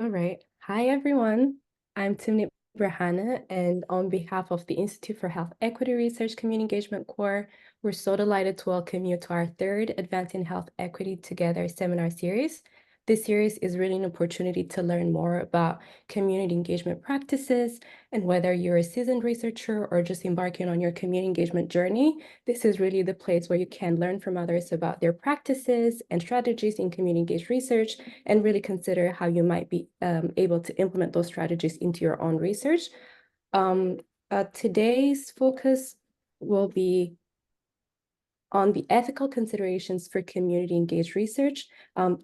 All right. Hi, everyone. I'm Timnit Brahana, and on behalf of the Institute for Health Equity Research Community Engagement Core, we're so delighted to welcome you to our third Advancing Health Equity Together seminar series. This series is really an opportunity to learn more about community engagement practices, and whether you're a seasoned researcher or just embarking on your community engagement journey, this is really the place where you can learn from others about their practices and strategies in community engaged research and really consider how you might be able to implement those strategies into your own research. Um, Today's focus will be on the ethical considerations for community engaged research.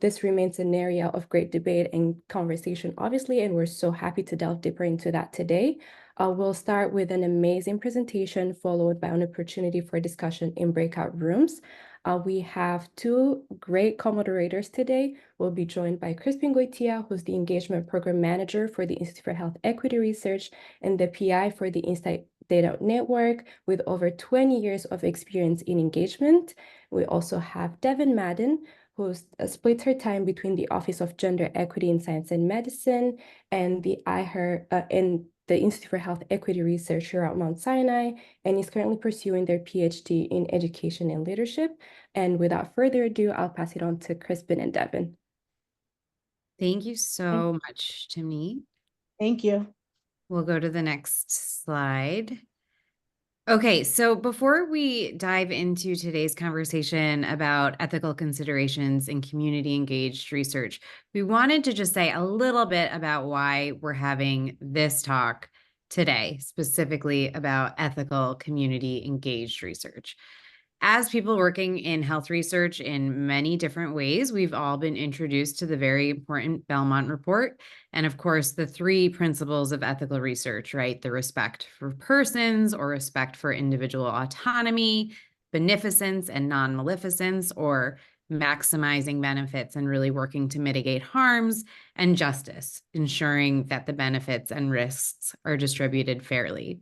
This remains an area of great debate and conversation, obviously, and we're so happy to delve deeper into that today. We'll start with an amazing presentation, followed by an opportunity for discussion in breakout rooms. We have two great co-moderators today. We'll be joined by Crispin Goitia, who's the Engagement Program Manager for the Institute for Health Equity Research and the PI for the Insight Data Network with over 20 years of experience in engagement. We also have Devin Madden, who splits her time between the Office of Gender Equity in Science and Medicine and the Institute for Health Equity Research here at Mount Sinai, and is currently pursuing their PhD in Education and Leadership. And without further ado, I'll pass it on to Crispin and Devin. Thank you so much, Timnit. Thank you. We'll go to the next slide. Okay, so before we dive into today's conversation about ethical considerations in community engaged research, we wanted to just say a little bit about why we're having this talk today, specifically about ethical community engaged research. As people working in health research in many different ways, we've all been introduced to the very important Belmont Report. And of course, the three principles of ethical research, right? The respect for persons or respect for individual autonomy, beneficence and non-maleficence, or maximizing benefits and really working to mitigate harms, and justice, ensuring that the benefits and risks are distributed fairly.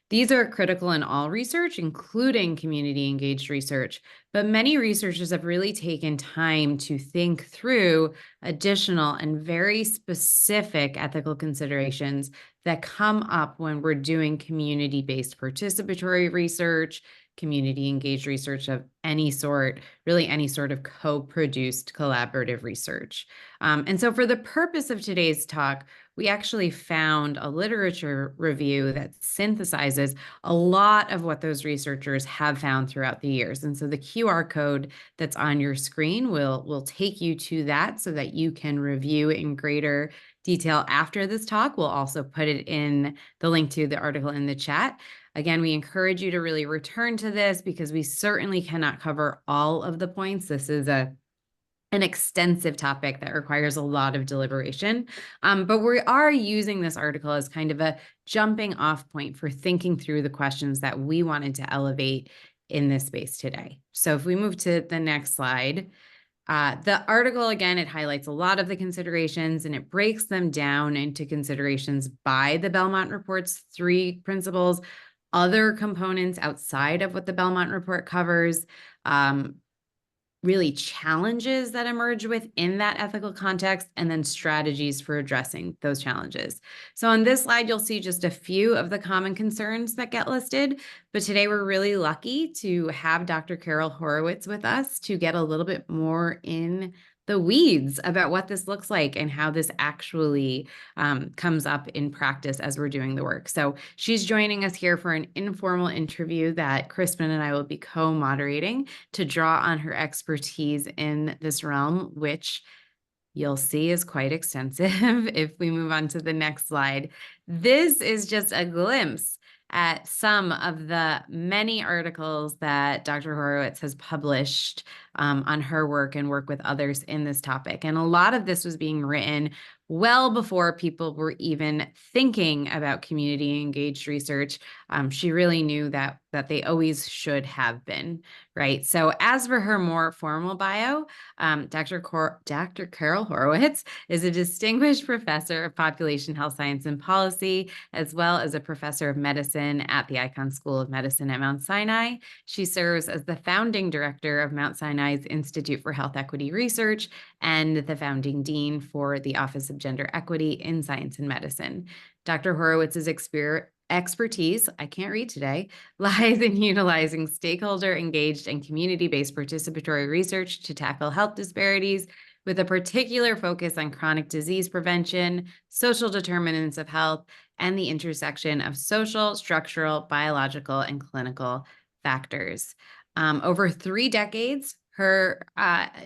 These are critical in all research, including community engaged research, but many researchers have really taken time to think through additional and very specific ethical considerations that come up when we're doing community-based participatory research, community engaged research of any sort, really any sort of co-produced collaborative research. And so for the purpose of today's talk, we actually found a literature review that synthesizes a lot of what those researchers have found throughout the years. And so the QR code that's on your screen will take you to that so that you can review in greater detail after this talk. We'll also put it in the link to the article in the chat. Again, we encourage you to really return to this because we certainly cannot cover all of the points. This is an extensive topic that requires a lot of deliberation. But we are using this article as kind of a jumping off point for thinking through the questions that we wanted to elevate in this space today. So if we move to the next slide, the article, again, it highlights a lot of the considerations and it breaks them down into considerations by the Belmont Report's three principles, other components outside of what the Belmont Report covers, really challenges that emerge within that ethical context, and then strategies for addressing those challenges. So on this slide, you'll see just a few of the common concerns that get listed, but today we're really lucky to have Dr. Carol Horowitz with us to get a little bit more in the weeds about what this looks like and how this actually comes up in practice as we're doing the work. So she's joining us here for an informal interview that Crispin and I will be co-moderating to draw on her expertise in this realm, which you'll see is quite extensive. If we move on to the next slide, this is just a glimpse at some of the many articles that Dr. Horowitz has published on her work and work with others in this topic. And a lot of this was being written well before people were even thinking about community engaged research. She really knew that that they always should have been, right? So as for her more formal bio, Dr. Carol Horowitz is a distinguished professor of population health science and policy, as well as a professor of medicine at the Icahn School of Medicine at Mount Sinai. She serves as the founding director of Mount Sinai's Institute for Health Equity Research and the founding dean for the Office of Gender Equity in Science and Medicine. Dr. Horowitz's expertise, I can't read today, lies in utilizing stakeholder-engaged and community-based participatory research to tackle health disparities with a particular focus on chronic disease prevention, social determinants of health, and the intersection of social, structural, biological, and clinical factors. Over 3 decades,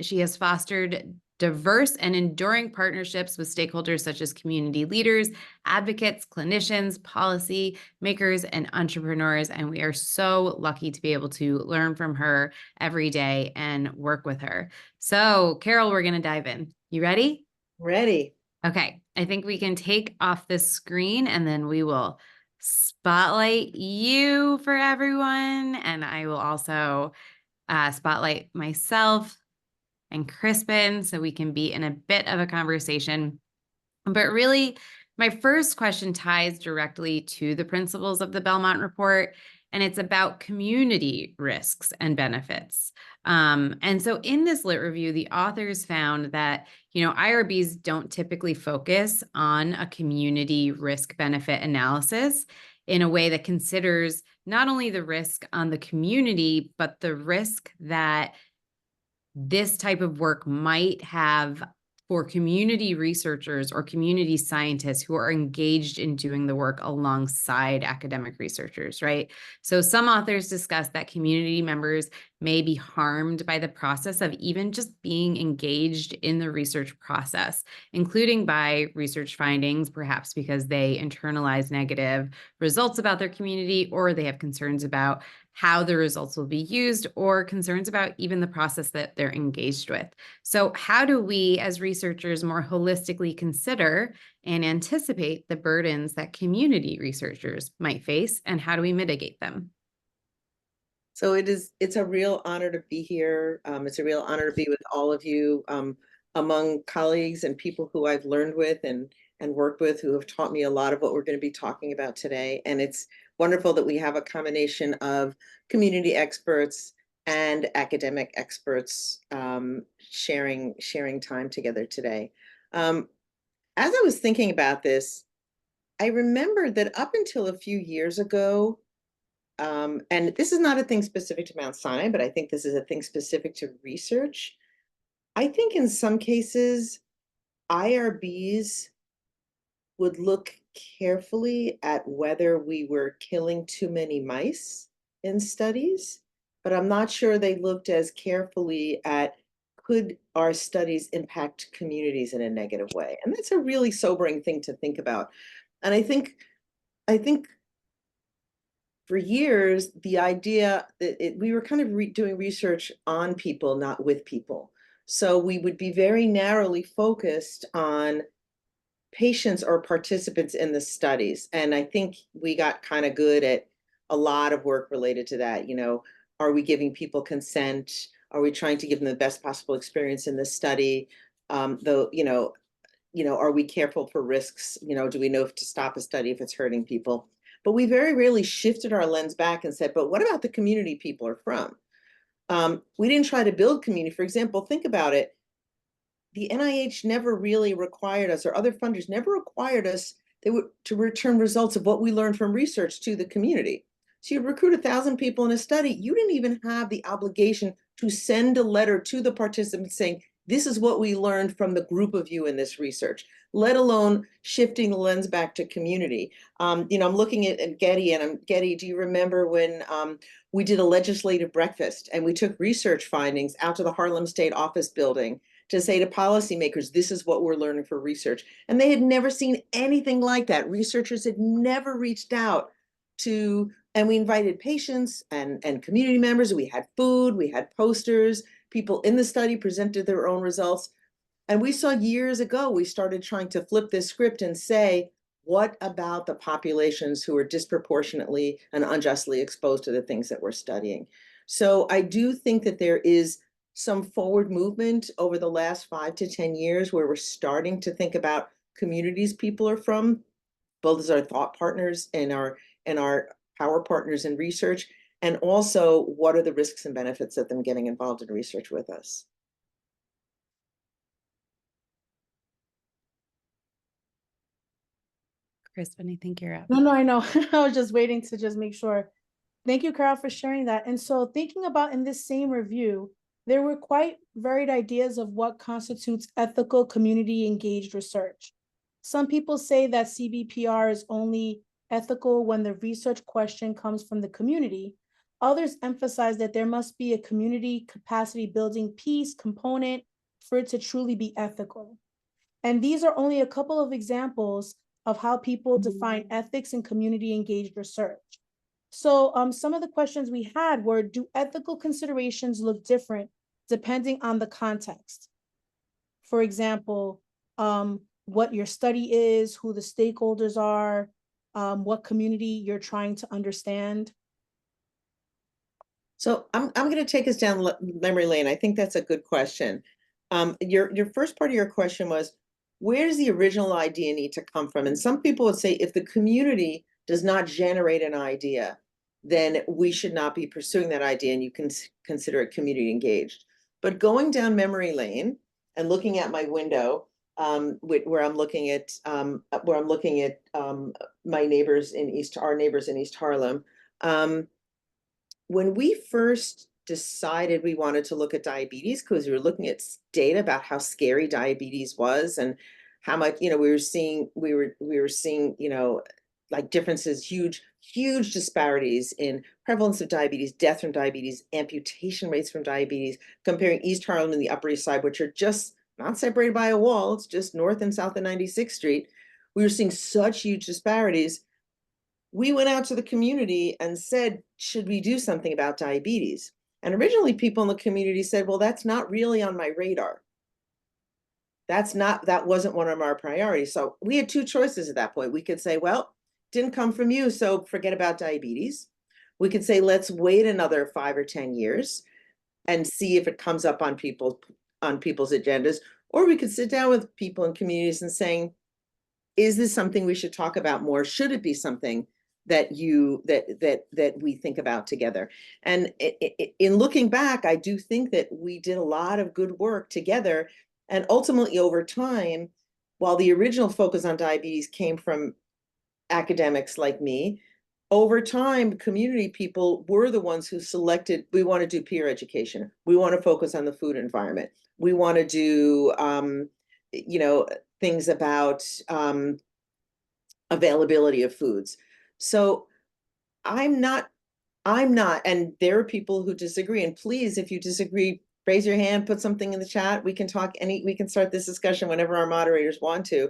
she has fostered diverse and enduring partnerships with stakeholders such as community leaders, advocates, clinicians, policy makers, and entrepreneurs. And we are so lucky to be able to learn from her every day and work with her. So, Carol, we're going to dive in. You ready? Ready. Okay, I think we can take off this screen and then we will spotlight you for everyone. And I will also spotlight myself and Crispin so we can be in a bit of a conversation. But really, my first question ties directly to the principles of the Belmont Report, and it's about community risks and benefits. And so in this lit review, the authors found that, IRBs don't typically focus on a community risk benefit analysis in a way that considers not only the risk on the community, but the risk that this type of work might have for community researchers or community scientists who are engaged in doing the work alongside academic researchers, right? So some authors discuss that community members may be harmed by the process of even just being engaged in the research process, including by research findings, perhaps because they internalize negative results about their community, or they have concerns about how the results will be used, or concerns about even the process that they're engaged with. So how do we as researchers more holistically consider and anticipate the burdens that community researchers might face, and how do we mitigate them? So it's a real honor to be here. It's a real honor to be with all of you, among colleagues and people who I've learned with and worked with, who have taught me a lot of what we're going to be talking about today. And it's wonderful that we have a combination of community experts and academic experts sharing time together today. As I was thinking about this, I remember that up until a few years ago, and this is not a thing specific to Mount Sinai, but I think this is a thing specific to research. I think in some cases, IRBs would look carefully at whether we were killing too many mice in studies, but I'm not sure they looked as carefully at could our studies impact communities in a negative way. And that's a really sobering thing to think about. And I think for years, the idea that we were kind of doing research on people, not with people. So we would be very narrowly focused on patients or participants in the studies. And I think we got kind of good at a lot of work related to that. Are we giving people consent? Are we trying to give them the best possible experience in the study? Though, are we careful for risks? Do we know if to stop a study if it's hurting people? But we very rarely shifted our lens back and said, but what about the community people are from? We didn't try to build community. For example, think about it. The NIH never really required us, or other funders never required us to return results of what we learned from research to the community. So you recruit 1,000 people in a study, you didn't even have the obligation to send a letter to the participants saying, this is what we learned from the group of you in this research, let alone shifting the lens back to community. I'm looking at Getty, and Getty, do you remember when we did a legislative breakfast and we took research findings out to the Harlem State Office building to say to policymakers, this is what we're learning for research. And they had never seen anything like that. Researchers had never reached out to, and we invited patients and community members. We had food, we had posters, people in the study presented their own results. And we saw years ago, we started trying to flip this script and say, what about the populations who are disproportionately and unjustly exposed to the things that we're studying? So I do think that there is some forward movement over the last 5 to 10 years where we're starting to think about communities people are from, both as our thought partners and our power partners in research, and also what are the risks and benefits of them getting involved in research with us. Crispin, I think you're up. No, I know. I was just waiting to just make sure. Thank you, Carol, for sharing that. And so thinking about in this same review, there were quite varied ideas of what constitutes ethical community engaged research. Some people say that CBPR is only ethical when the research question comes from the community. Others emphasize that there must be a community capacity building piece component for it to truly be ethical. And these are only a couple of examples of how people define ethics and community engaged research. So some of the questions we had were, do ethical considerations look different depending on the context? For example, what your study is, who the stakeholders are, what community you're trying to understand. So I'm going to take us down memory lane. I think that's a good question. Your first part of your question was, where does the original idea need to come from? And some people would say if the community does not generate an idea, then we should not be pursuing that idea and you can consider it community engaged. But going down memory lane and looking at my window, where I'm looking at my neighbors in our neighbors in East Harlem, when we first decided we wanted to look at diabetes, because we were looking at data about how scary diabetes was and how much, we were seeing, like differences, huge disparities in prevalence of diabetes, death from diabetes, amputation rates from diabetes, comparing East Harlem and the Upper East Side, which are just not separated by a wall, it's just north and south of 96th Street. We were seeing such huge disparities. We went out to the community and said, should we do something about diabetes? And originally people in the community said, well, that's not really on my radar. That wasn't one of our priorities. So we had two choices at that point. We could say, well, didn't come from you, so forget about diabetes. We could say, let's wait another 5 or 10 years and see if it comes up on people's agendas. Or we could sit down with people in communities and saying, is this something we should talk about more? Should it be something that we think about together? And in looking back, I do think that we did a lot of good work together. And ultimately over time, while the original focus on diabetes came from academics like me, over time, community people were the ones who selected, we want to do peer education. We want to focus on the food environment. We want to do, things about availability of foods. So I'm not, and there are people who disagree. And please, if you disagree, raise your hand, put something in the chat. We can we can start this discussion whenever our moderators want to.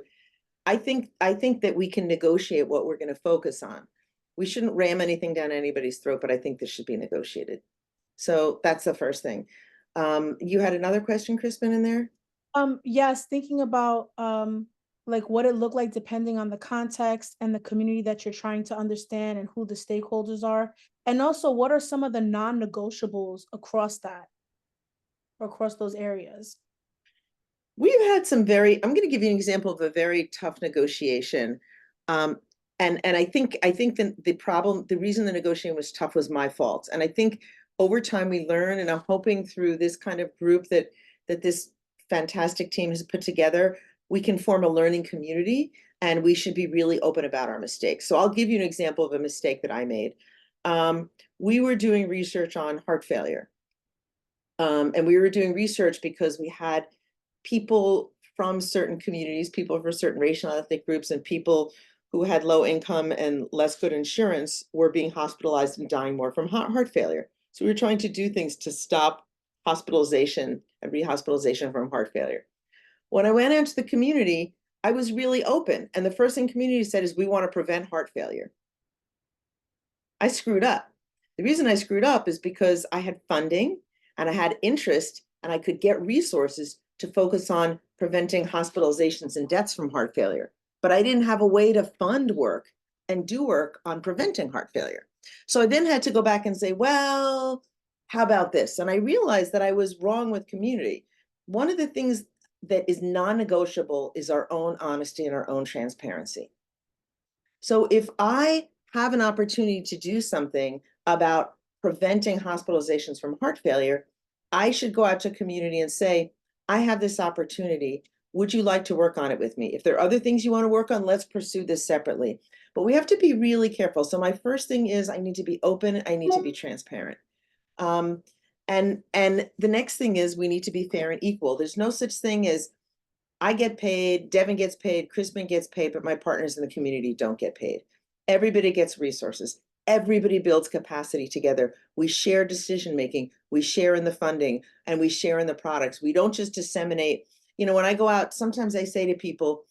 I think that we can negotiate what we're going to focus on. We shouldn't ram anything down anybody's throat, but I think this should be negotiated. So that's the first thing. You had another question, Crispin, in there? Yes, thinking about like what it looked like depending on the context and the community that you're trying to understand and who the stakeholders are. And also, what are some of the non-negotiables across those areas? We've had some I'm going to give you an example of a very tough negotiation. And I think the reason the negotiation was tough was my fault. And I think over time we learn, and I'm hoping through this kind of group that this fantastic team has put together, we can form a learning community, and we should be really open about our mistakes. So I'll give you an example of a mistake that I made. We were doing research on heart failure. And we were doing research because we had people from certain communities, people from certain racial and ethnic groups, and people who had low income and less good insurance were being hospitalized and dying more from heart failure. So we were trying to do things to stop hospitalization and rehospitalization from heart failure. When I went out to the community, I was really open. And the first thing community said is, we want to prevent heart failure. I screwed up. The reason I screwed up is because I had funding and I had interest and I could get resources to focus on preventing hospitalizations and deaths from heart failure. but I didn't have a way to fund work and do work on preventing heart failure. So I then had to go back and say, well, how about this? And I realized that I was wrong with community. One of the things that is non-negotiable is our own honesty and our own transparency. So if I have an opportunity to do something about preventing hospitalizations from heart failure, I should go out to community and say, I have this opportunity. Would you like to work on it with me? If there are other things you want to work on, let's pursue this separately. But we have to be really careful. So my first thing is I need to be open. I need to be transparent. And the next thing is we need to be fair and equal. There's no such thing as I get paid, Devin gets paid, Crispin gets paid, but my partners in the community don't get paid. Everybody gets resources. Everybody builds capacity together. We share decision-making, we share in the funding, and we share in the products. We don't just disseminate. You know, when I go out, sometimes I say to people,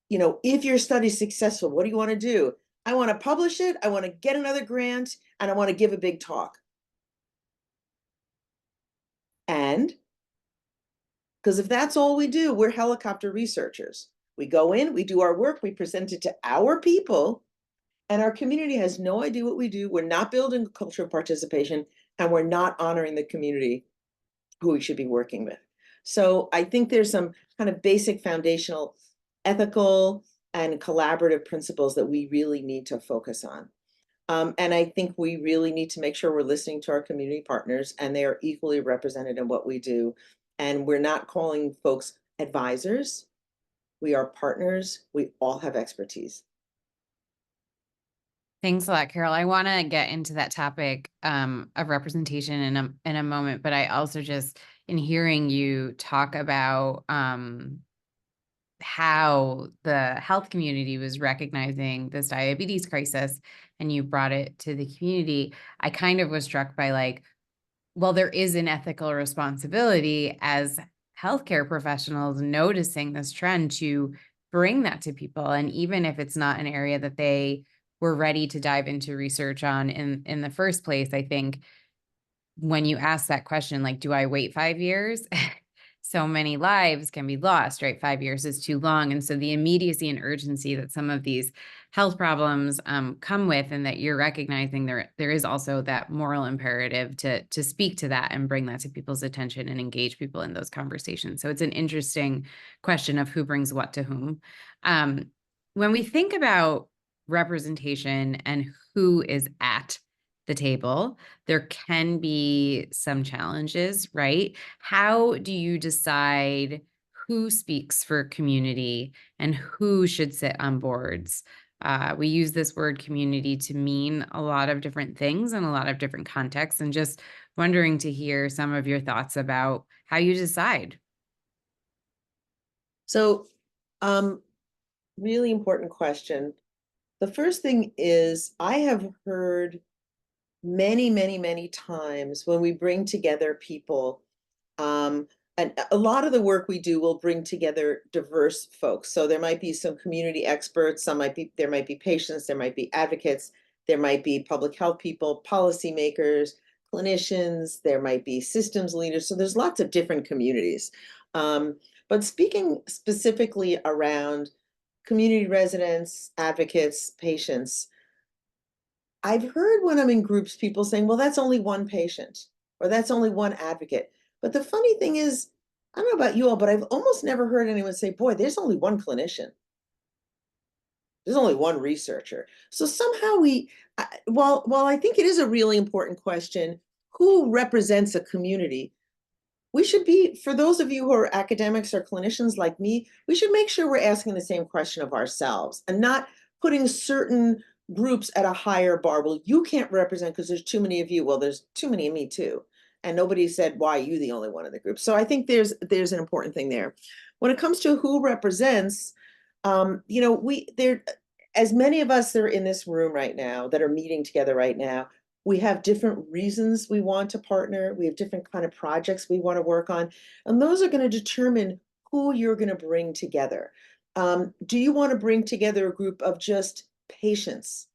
you know, if your study's successful, what do you want to do? I want to publish it, I want to get another grant, and I want to give a big talk. And because if that's all we do, we're helicopter researchers. We go in, we do our work, we present it to our people, and our community has no idea what we do. We're not building a culture of participation, and we're not honoring the community who we should be working with. So I think there's some kind of basic foundational ethical and collaborative principles that we really need to focus on. And I think we really need to make sure we're listening to our community partners and they are equally represented in what we do. And we're not calling folks advisors. We are partners. We all have expertise. Thanks a lot, Carol. I want to get into that topic of representation in a moment, but I also just, in hearing you talk about how the health community was recognizing this diabetes crisis and you brought it to the community, I kind of was struck by like, well, there is an ethical responsibility as healthcare professionals noticing this trend to bring that to people. And even if it's not an area that they were ready to dive into research on in the first place, I think when you ask that question, like, do I wait 5 years? So many lives can be lost, right? 5 years is too long. And so the immediacy and urgency that some of these health problems come with, and that you're recognizing there is also that moral imperative to speak to that and bring that to people's attention and engage people in those conversations. So it's an interesting question of who brings what to whom. When we think about representation and who is at the table, there can be some challenges, right? How do you decide who speaks for community and who should sit on boards? We use this word community to mean a lot of different things in a lot of different contexts, and just wondering to hear some of your thoughts about how you decide. So, really important question. The first thing is I have heard many, many, many times when we bring together people, and a lot of the work we do will bring together diverse folks. So there might be some community experts, there might be patients, there might be advocates, there might be public health people, policymakers, clinicians, there might be systems leaders. So there's lots of different communities. But speaking specifically around community residents, advocates, patients, I've heard when I'm in groups, people saying, well, that's only one patient or that's only one advocate. But the funny thing is, I don't know about you all, but I've almost never heard anyone say, boy, there's only one clinician. There's only one researcher. So somehow while I think it is a really important question, who represents a community? We should be, for those of you who are academics or clinicians like me, we should make sure we're asking the same question of ourselves and not putting certain groups at a higher bar. Well, you can't represent because there's too many of you. Well, there's too many of me too. And nobody said, why are you the only one in the group? So I think there's an important thing there. When it comes to who represents, you know, as many of us that are in this room right now, that are meeting together right now, we have different reasons we want to partner. We have different kind of projects we want to work on. And those are going to determine who you're going to bring together. Do you want to bring together a group of just patients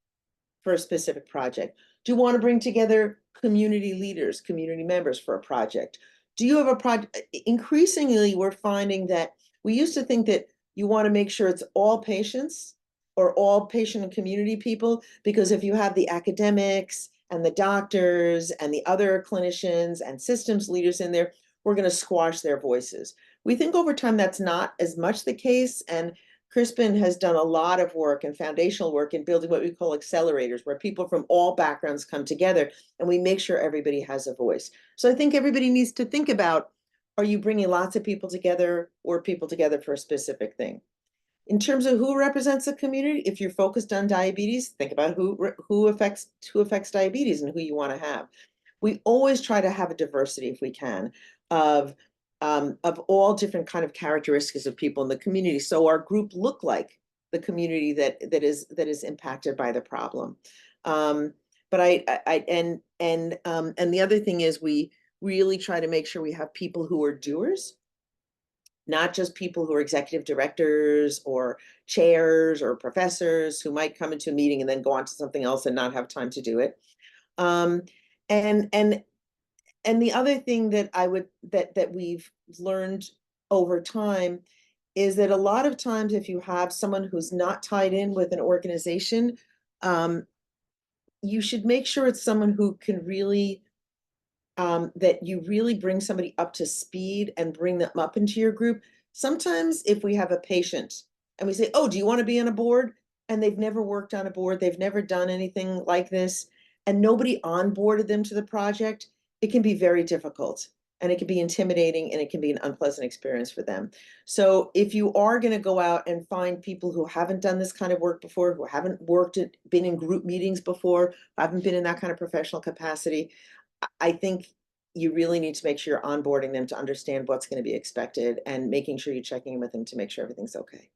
for a specific project? Do you want to bring together community leaders, community members for a project? Do you have a project? Increasingly, we're finding that we used to think that you want to make sure it's all patients or all patient and community people, because if you have the academics and the doctors and the other clinicians and systems leaders in there, we're going to squash their voices. We think over time that's not as much the case, and Crispin has done a lot of work and foundational work in building what we call accelerators, where people from all backgrounds come together and we make sure everybody has a voice. So I think everybody needs to think about, are you bringing lots of people together or people together for a specific thing? In terms of who represents the community, if you're focused on diabetes, think about who affects diabetes and who you want to have. We always try to have a diversity, if we can, of all different kind of characteristics of people in the community. So our group look like the community that is impacted by the problem. But and the other thing is, we really try to make sure we have people who are doers, not just people who are executive directors or chairs or professors who might come into a meeting and then go on to something else and not have time to do it. And the other thing that that we've learned over time is that a lot of times, if you have someone who's not tied in with an organization, you should make sure it's someone who can really, that you really bring somebody up to speed and bring them up into your group. Sometimes if we have a patient and we say, oh, do you want to be on a board? And they've never worked on a board, they've never done anything like this, and nobody onboarded them to the project, it can be very difficult, and it can be intimidating, and it can be an unpleasant experience for them. So if you are going to go out and find people who haven't done this kind of work before, who haven't been in group meetings before, haven't been in that kind of professional capacity, I think you really need to make sure you're onboarding them to understand what's going to be expected and making sure you're checking in with them to make sure everything's okay.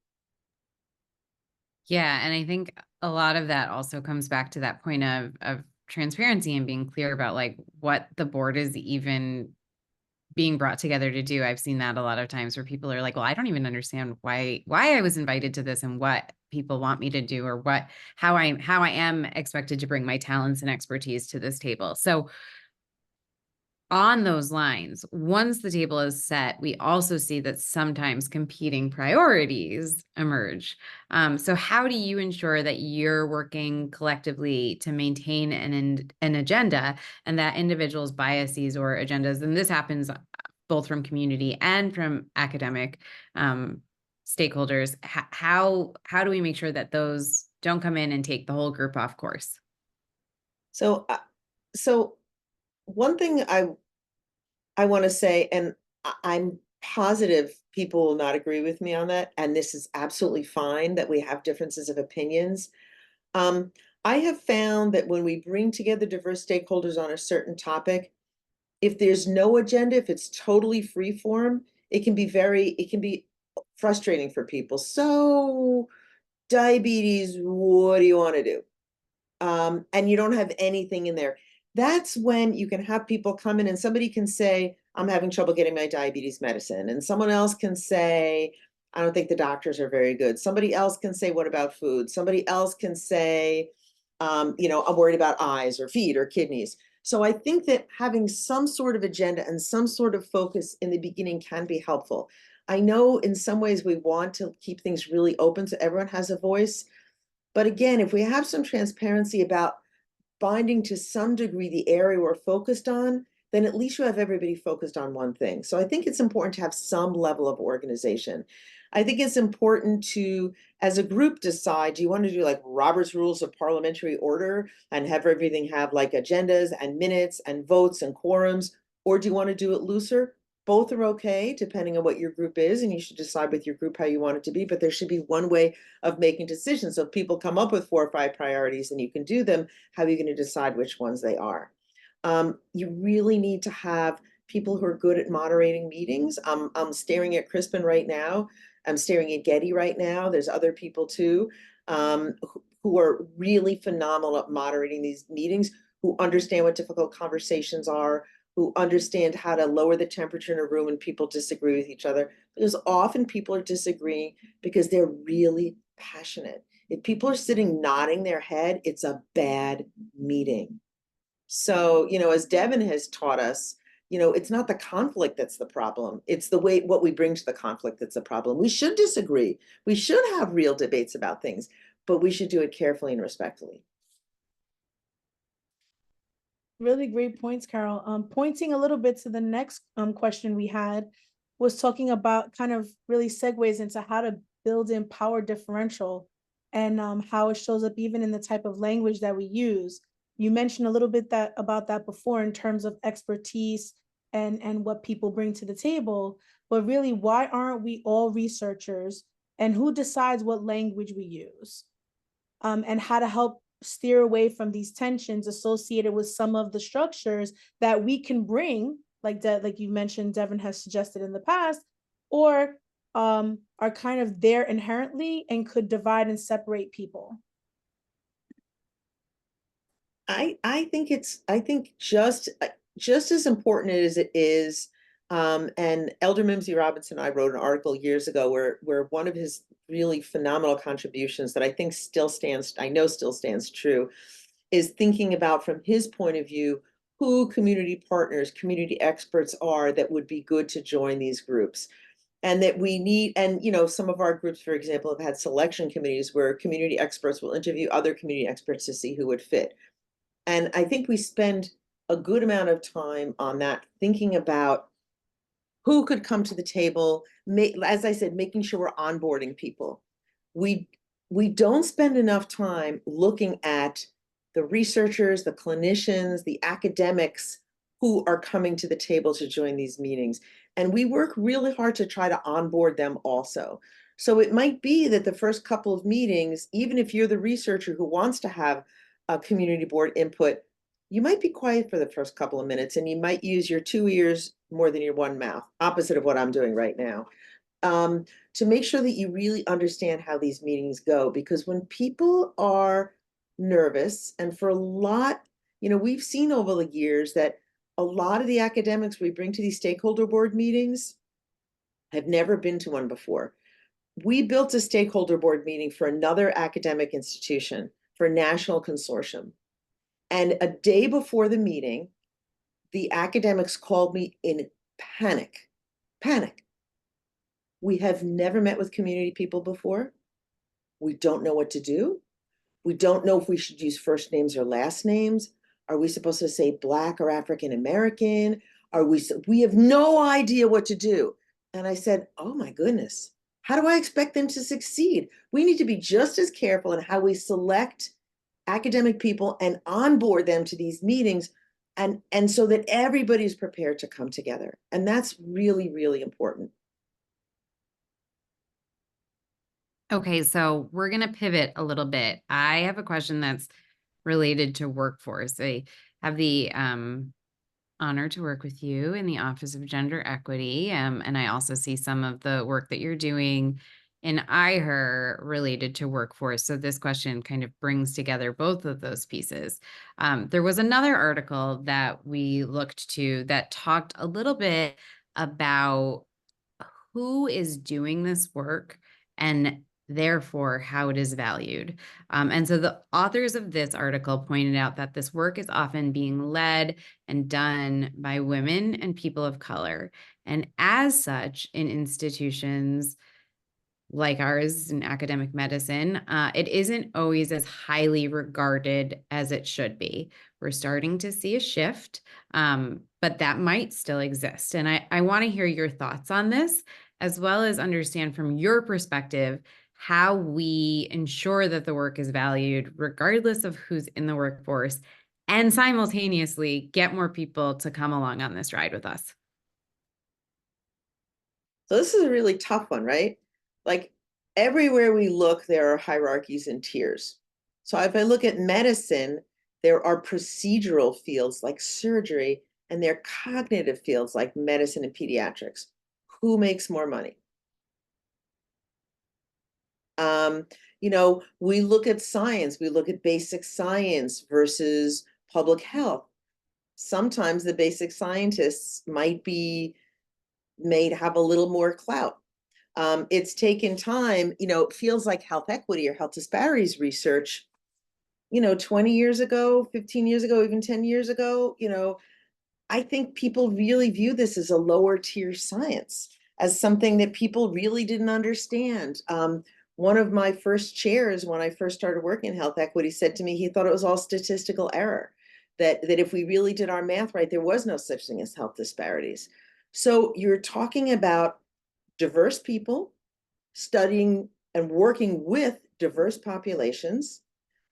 Yeah, and I think a lot of that also comes back to that point of transparency and being clear about like what the board is even being brought together to do. I've seen that a lot of times where people are like, well, I don't even understand why I was invited to this and what people want me to do, or how I am expected to bring my talents and expertise to this table. So on those lines, once the table is set, we also see that sometimes competing priorities emerge. So how do you ensure that you're working collectively to maintain an agenda, and that individuals' biases or agendas, and this happens both from community and from academic stakeholders, how do we make sure that those don't come in and take the whole group off course? So one thing I want to say, and I'm positive people will not agree with me on that, and this is absolutely fine that we have differences of opinions. I have found that when we bring together diverse stakeholders on a certain topic, if there's no agenda, if it's totally free form, it can be frustrating for people. So diabetes, what do you want to do? And you don't have anything in there. That's when you can have people come in and somebody can say, I'm having trouble getting my diabetes medicine. And someone else can say, I don't think the doctors are very good. Somebody else can say, what about food? Somebody else can say, I'm worried about eyes or feet or kidneys. So I think that having some sort of agenda and some sort of focus in the beginning can be helpful. I know in some ways we want to keep things really open so everyone has a voice. But again, if we have some transparency about binding to some degree the area we're focused on, then at least you have everybody focused on one thing. So I think it's important to have some level of organization. I think it's important to, as a group, decide, do you want to do like Robert's Rules of Parliamentary Order and have everything have like agendas and minutes and votes and quorums, or do you want to do it looser? Both are okay, depending on what your group is, and you should decide with your group how you want it to be, but there should be one way of making decisions. So if people come up with 4 or 5 priorities and you can do them, how are you going to decide which ones they are? You really need to have people who are good at moderating meetings. I'm staring at Crispin right now. I'm staring at Getty right now. There's other people too, who are really phenomenal at moderating these meetings, who understand what difficult conversations are, who understand how to lower the temperature in a room when people disagree with each other. Because often people are disagreeing because they're really passionate. If people are sitting nodding their head, it's a bad meeting. So, as Devin has taught us, You know, it's not the conflict that's the problem. It's the way, what we bring to the conflict that's the problem. We should disagree. We should have real debates about things, but we should do it carefully and respectfully. Really great points, Carol. Pointing a little bit to the next question we had was talking about kind of really segues into how to build in power differential and how it shows up even in the type of language that we use. You mentioned a little bit about that before in terms of expertise and what people bring to the table, but really, why aren't we all researchers, and who decides what language we use? And how to help steer away from these tensions associated with some of the structures that we can bring, like that, like you mentioned, Devin has suggested in the past, or are kind of there inherently and could divide and separate people. I think just as important as it is, and Elder Mimsy Robinson and I wrote an article years ago where one of his really phenomenal contributions that I think still stands true, is thinking about, from his point of view, who community partners, community experts are that would be good to join these groups. And that we need, and you know, some of our groups, for example, have had selection committees where community experts will interview other community experts to see who would fit. And I think we spend a good amount of time on that, thinking about who could come to the table, as I said, making sure we're onboarding people. We don't spend enough time looking at the researchers, the clinicians, the academics who are coming to the table to join these meetings. And we work really hard to try to onboard them also. So it might be that the first couple of meetings, even if you're the researcher who wants to have a community board input, you might be quiet for the first couple of minutes, and you might use your 2 ears more than your 1 mouth, opposite of what I'm doing right now, to make sure that you really understand how these meetings go. Because when people are nervous, and for a lot, you know, we've seen over the years that a lot of the academics we bring to these stakeholder board meetings have never been to one before. We built a stakeholder board meeting for another academic institution, for a national consortium. And a day before the meeting, the academics called me in panic. We have never met with community people before. We don't know what to do. We don't know if we should use first names or last names. Are we supposed to say Black or African American? We have no idea what to do. And I said, oh my goodness, how do I expect them to succeed? We need to be just as careful in how we select academic people and onboard them to these meetings, and so that everybody's prepared to come together. And that's really, really important. Okay, so we're going to pivot a little bit. I have a question that's related to workforce. I have the honor to work with you in the Office of Gender Equity, and I also see some of the work that you're doing in IHER related to workforce. So this question kind of brings together both of those pieces. There was another article that we looked to that talked a little bit about who is doing this work and therefore how it is valued. And so the authors of this article pointed out that this work is often being led and done by women and people of color. And as such, in institutions like ours in academic medicine, it isn't always as highly regarded as it should be. We're starting to see a shift, but that might still exist. And I want to hear your thoughts on this, as well as understand from your perspective how we ensure that the work is valued regardless of who's in the workforce, and simultaneously get more people to come along on this ride with us. So this is a really tough one, right? Like, everywhere we look, there are hierarchies and tiers. So if I look at medicine, there are procedural fields like surgery, and there are cognitive fields like medicine and pediatrics. Who makes more money? You know, we look at science, we look at basic science versus public health. Sometimes the basic scientists might have a little more clout. It's taken time, you know, it feels like health equity or health disparities research, you know, 20 years ago, 15 years ago, even 10 years ago, you know, I think people really view this as a lower tier science, as something that people really didn't understand. One of my first chairs when I first started working in health equity said to me he thought it was all statistical error, that if we really did our math right, there was no such thing as health disparities. So you're talking about diverse people studying and working with diverse populations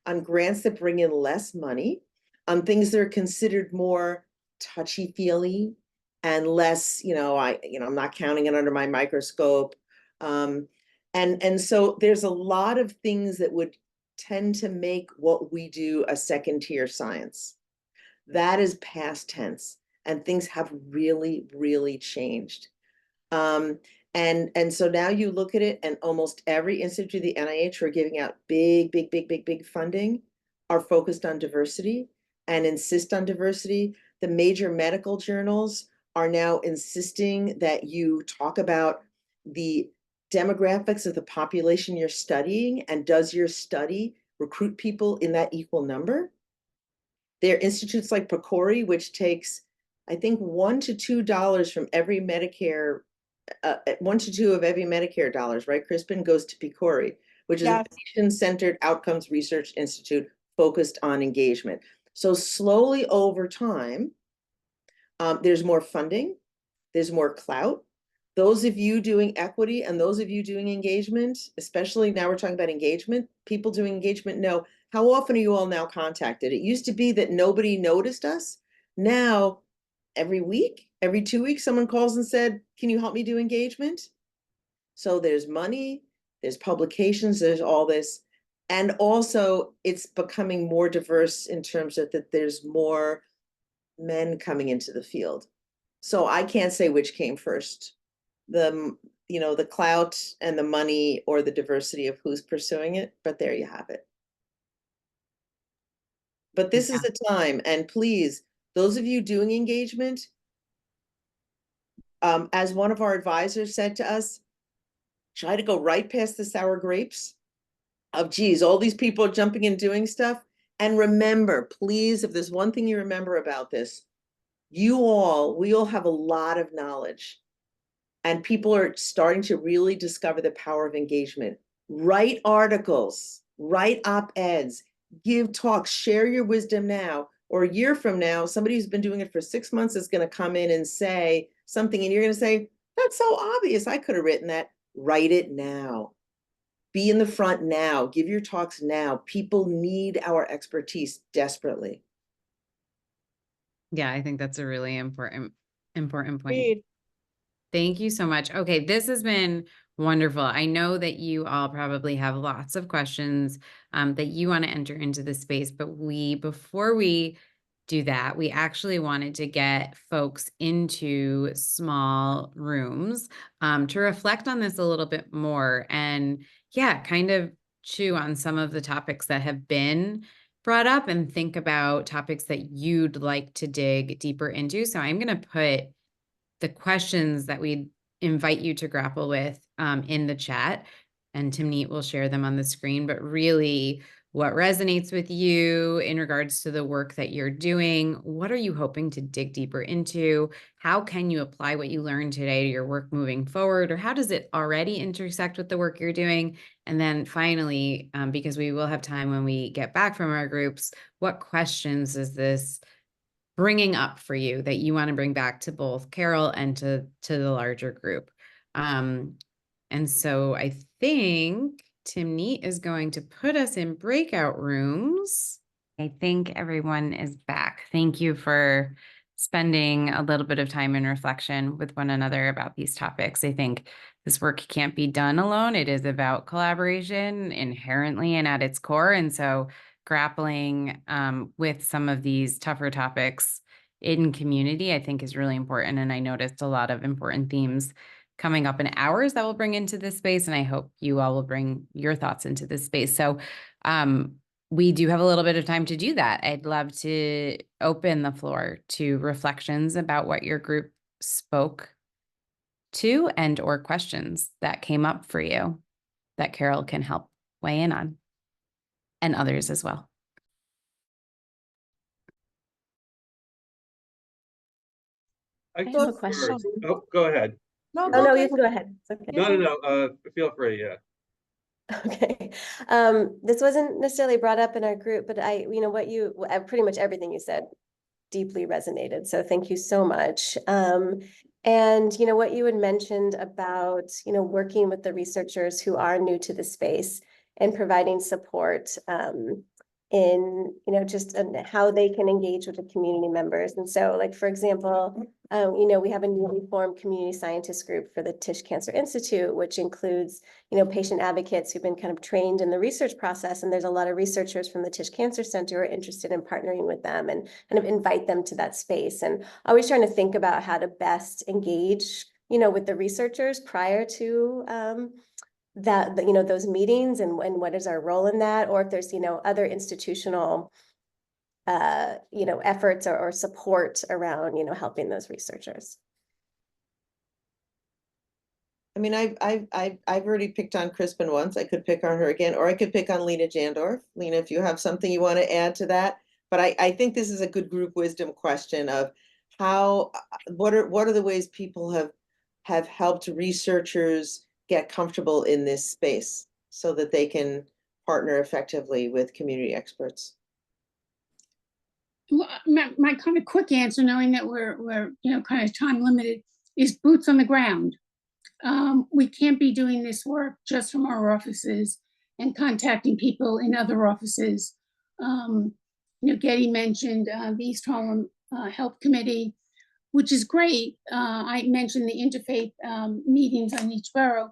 on grants that bring in less money, on things that are considered more touchy-feely and less, I'm not counting it under my microscope. And so there's a lot of things that would tend to make what we do a second-tier science. That is past tense, and things have really, really changed. And so now you look at it, and almost every institute of the NIH who are giving out big funding are focused on diversity and insist on diversity. The major medical journals are now insisting that you talk about the demographics of the population you're studying, and does your study recruit people in that equal number? There are institutes like PCORI, which takes, I think, $1 to $2 from every Medicare, 1 to 2 of every Medicare dollars, right, Crispin, goes to PCORI, which is a patient-centered outcomes research institute focused on engagement. So slowly over time, there's more funding, there's more clout. Those of you doing equity and those of you doing engagement, especially now we're talking about engagement, people doing engagement know, how often are you all now contacted? It used to be that nobody noticed us. Now, every week, every 2 weeks, someone calls and said, can you help me do engagement? So there's money, there's publications, there's all this. And also it's becoming more diverse in terms of that there's more men coming into the field. So I can't say which came first, the clout and the money or the diversity of who's pursuing it, but there you have it. But this is the time, and please, those of you doing engagement, as one of our advisors said to us, try to go right past the sour grapes of, geez, all these people are jumping in doing stuff. And remember, please, if there's one thing you remember about this, we all have a lot of knowledge, and people are starting to really discover the power of engagement. Write articles, write op-eds, give talks, share your wisdom now, or a year from now, somebody who's been doing it for 6 months is going to come in and say something, and you're going to say, that's so obvious, I could have written that. Write it now. Be in the front now. Give your talks now. People need our expertise desperately. Yeah, I think that's a really important point. Agreed. Thank you so much. Okay, this has been wonderful. I know that you all probably have lots of questions that you want to enter into the space, but before we do that, we actually wanted to get folks into small rooms to reflect on this a little bit more and kind of chew on some of the topics that have been brought up and think about topics that you'd like to dig deeper into. So I'm going to put the questions that we invite you to grapple with in the chat, and Timnit will share them on the screen, but really what resonates with you in regards to the work that you're doing. What are you hoping to dig deeper into? How can you apply what you learned today to your work moving forward? Or how does it already intersect with the work you're doing? And then finally, because we will have time when we get back from our groups, what questions is this bringing up for you that you want to bring back to both Carol and to the larger group? And so I think Timnit is going to put us in breakout rooms. I think everyone is back. Thank you for spending a little bit of time in reflection with one another about these topics. I think this work can't be done alone. It is about collaboration inherently and at its core. And so grappling with some of these tougher topics in community, I think, is really important. And I noticed a lot of important themes coming up in ours that we'll bring into this space. And I hope you all will bring your thoughts into this space. So we do have a little bit of time to do that. I'd love to open the floor to reflections about what your group spoke to or questions that came up for you that Carol can help weigh in on, and others as well. I have So- a question. Oh, go ahead. No, Oh, go no, you ahead. can go ahead. It's okay. No, no, no, feel free, yeah. Okay. This wasn't necessarily brought up in our group, but pretty much everything you said deeply resonated. So thank you so much. And what you had mentioned about, working with the researchers who are new to the space and providing support, in, just how they can engage with the community members. And so, like, for example, we have a newly formed community scientist group for the Tisch Cancer Institute, which includes, patient advocates who've been kind of trained in the research process. And there's a lot of researchers from the Tisch Cancer Center who are interested in partnering with them and kind of invite them to that space. And always trying to think about how to best engage, with the researchers prior to, those meetings and what is our role in that, or if there's, other institutional, efforts or support around, helping those researchers. I mean, I've already picked on Crispin once. I could pick on her again, or I could pick on Lena Jandorf. Lena, if you have something you want to add to that. But I think this is a good group wisdom question of what are the ways people have helped researchers get comfortable in this space so that they can partner effectively with community experts. Well, my kind of quick answer, knowing that we're kind of time limited, is boots on the ground. We can't be doing this work just from our offices and contacting people in other offices. Getty mentioned the East Harlem Health Committee, which is great. I mentioned the interfaith meetings on each borough,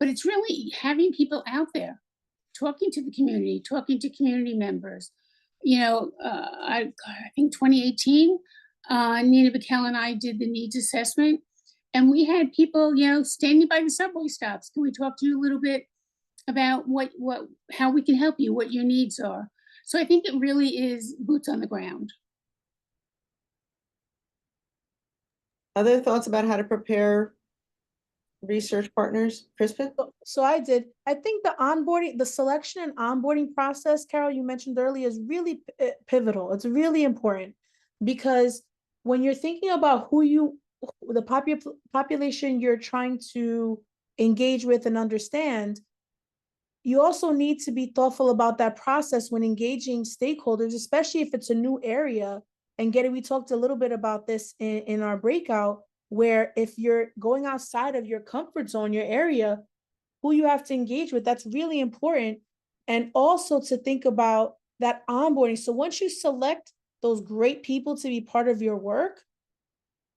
but it's really having people out there, talking to the community, talking to community members. I think 2018, Nina Backel and I did the needs assessment, and we had people, standing by the subway stops. Can we talk to you a little bit about how we can help you, what your needs are? So I think it really is boots on the ground. Other thoughts about how to prepare research partners, Crispin? So I think the selection and onboarding process, Carol, you mentioned earlier, is really pivotal. It's really important because when you're thinking about the population you're trying to engage with and understand, you also need to be thoughtful about that process when engaging stakeholders, especially if it's a new area. And we talked a little bit about this in our breakout, where if you're going outside of your comfort zone, your area, who you have to engage with, that's really important. And also to think about that onboarding. So once you select those great people to be part of your work,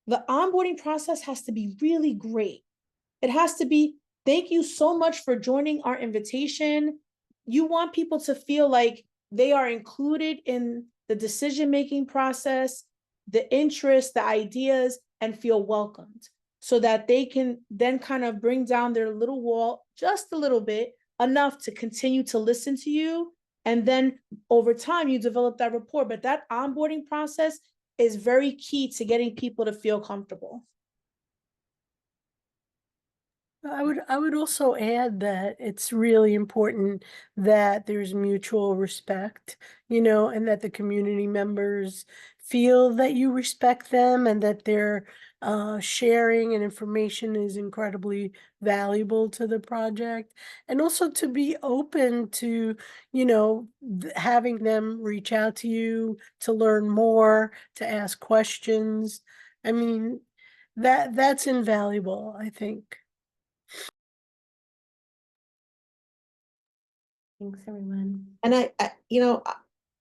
the onboarding process has to be really great. It has to be, thank you so much for joining our invitation. You want people to feel like they are included in the decision-making process, the interests, the ideas, and feel welcomed so that they can then kind of bring down their little wall just a little bit, enough to continue to listen to you. And then over time, you develop that rapport. But that onboarding process is very key to getting people to feel comfortable. I would also add that it's really important that there's mutual respect, and that the community members feel that you respect them and that their sharing and information is incredibly valuable to the project. And also to be open to, having them reach out to you to learn more, to ask questions. I mean, that's invaluable, I think. Thanks, everyone. And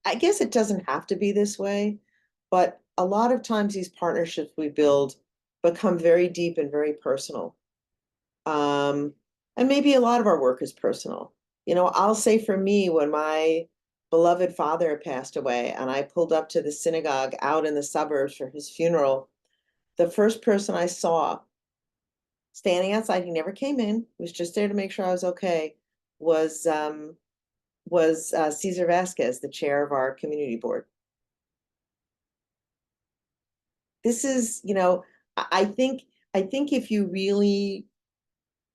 I guess it doesn't have to be this way, but a lot of times these partnerships we build become very deep and very personal. And maybe a lot of our work is personal. I'll say for me, when my beloved father passed away and I pulled up to the synagogue out in the suburbs for his funeral, the first person I saw standing outside, he never came in, was just there to make sure I was okay, was Cesar Vasquez, the chair of our community board. This is, I think if you really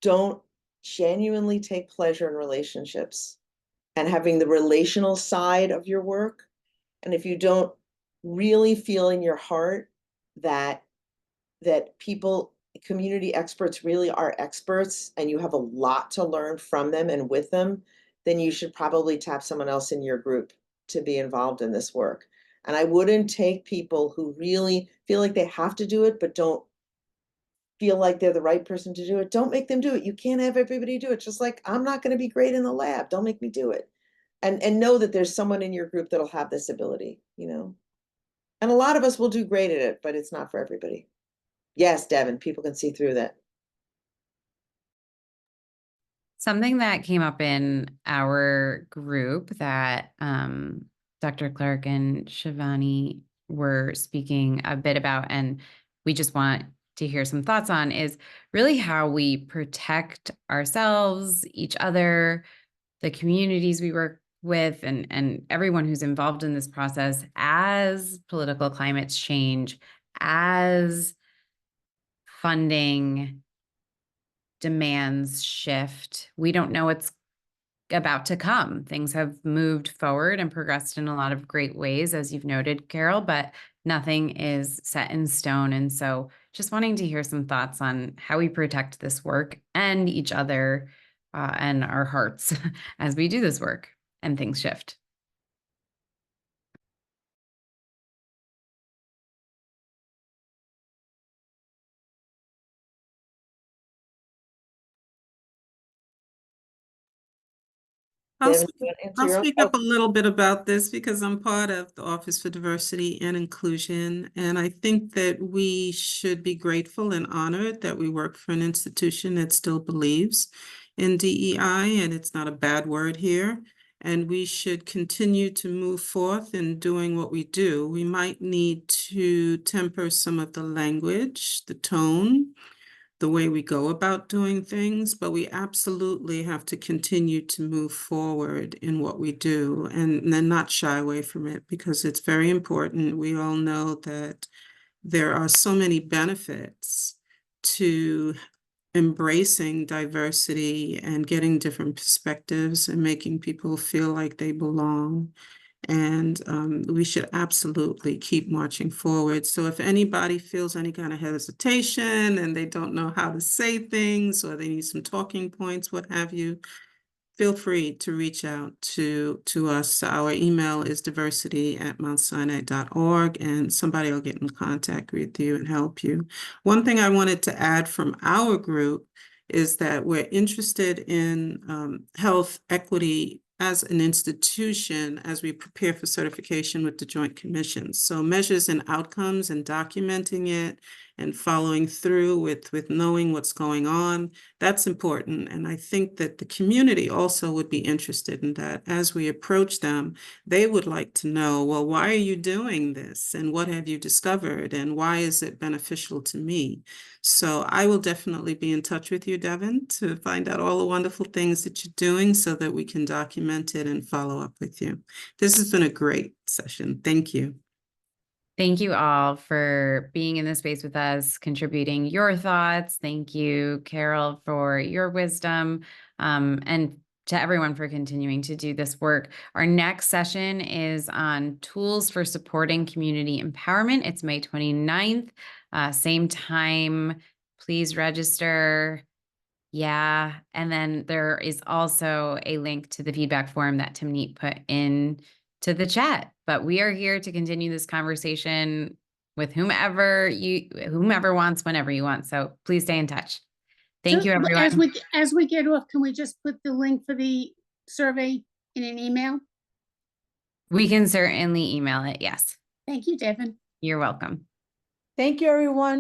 don't genuinely take pleasure in relationships and having the relational side of your work, and if you don't really feel in your heart that that community experts really are experts and you have a lot to learn from them and with them, then you should probably tap someone else in your group to be involved in this work. And I wouldn't take people who really feel like they have to do it, but don't feel like they're the right person to do it. Don't make them do it. You can't have everybody do it. Just like I'm not going to be great in the lab. Don't make me do it. And know that there's someone in your group that'll have this ability, you know. And a lot of us will do great at it, but it's not for everybody. Yes, Devin, people can see through that. Something that came up in our group that Dr. Clark and Shivani were speaking a bit about, and we just want to hear some thoughts on, is really how we protect ourselves, each other, the communities we work with, and everyone who's involved in this process as political climates change, as funding demands shift. We don't know what's about to come. Things have moved forward and progressed in a lot of great ways, as you've noted, Carol, but nothing is set in stone. And so just wanting to hear some thoughts on how we protect this work and each other and our hearts as we do this work and things shift. I'll Devin, speak, you wanna answer I'll your own- speak up a little bit about this because I'm part of the Office for Diversity and Inclusion. And I think that we should be grateful and honored that we work for an institution that still believes in DEI, and it's not a bad word here. And we should continue to move forth in doing what we do. We might need to temper some of the language, the tone, the way we go about doing things, but we absolutely have to continue to move forward in what we do and then not shy away from it because it's very important. We all know that there are so many benefits to embracing diversity and getting different perspectives and making people feel like they belong. And we should absolutely keep marching forward. So if anybody feels any kind of hesitation and they don't know how to say things or they need some talking points, what have you, feel free to reach out to us. Our email is diversity@mountsinai.org, and somebody will get in contact with you and help you. One thing I wanted to add from our group is that we're interested in health equity as an institution as we prepare for certification with the Joint Commission. So measures and outcomes and documenting it and following through with knowing what's going on, that's important. And I think that the community also would be interested in that. As we approach them, they would like to know, well, why are you doing this? And what have you discovered? And why is it beneficial to me? So I will definitely be in touch with you, Devin, to find out all the wonderful things that you're doing so that we can document it and follow up with you. This has been a great session. Thank you. Thank you all for being in this space with us, contributing your thoughts. Thank you, Carol, for your wisdom, and to everyone for continuing to do this work. Our next session is on tools for supporting community empowerment. It's May 29th, same time. Please register. Yeah, and then there is also a link to the feedback form that Timnit put in to the chat. But we are here to continue this conversation with whomever wants, whenever you want. So please stay in touch. Thank you, everyone. As we get off, can we just put the link for the survey in an email? We can certainly email it. Yes. Thank you, Devin. You're welcome. Thank you, everyone.